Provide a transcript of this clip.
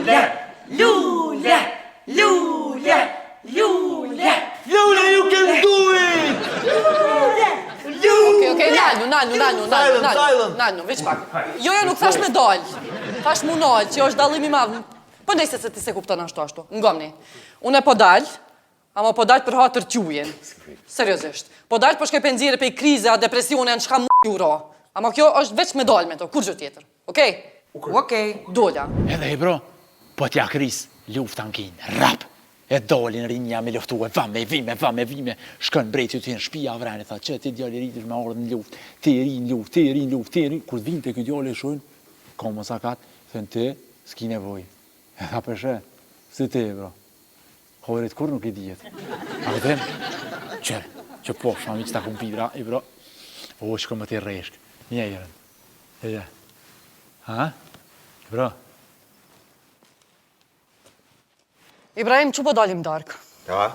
Lule, Lule, Lule, Lule. Lule, you can do it! Okej, nalnu, veç pak. Jo, nuk thash me dal. Thash mu nal, që është dallimi madh. Po ndajse se ti se kupton ashtu. Ngomni. Unë po dal, ama po dal për hatër qujen. Seriozisht. Po dal për shkoj penzire pe krize, a depresione, janë çka euro. Ama kjo është veç me dal me to, kur gjë tjetër. Okej? Okej. Dola. Edhe i bro, po t'ja kris, luftan kin, rap. E dolin rinja me luftu e vame, vime. Shkën brejtë të jenë shpia vreni, tha që ti djali rritish me ardhë në luft, ti rin luft. Kur vinë të këtë djali shojnë, ka më sakat, thënë ti, s'ki nevoj. E tha përshe, si ti, bro. Horit kur nuk i dijet. A vëdhem, që po, shami që ta kumpira, i bro, o, shko më ti reshk, njerën. E ja. Ha? Bro. Ibrahim, që po dalim dark? Ja.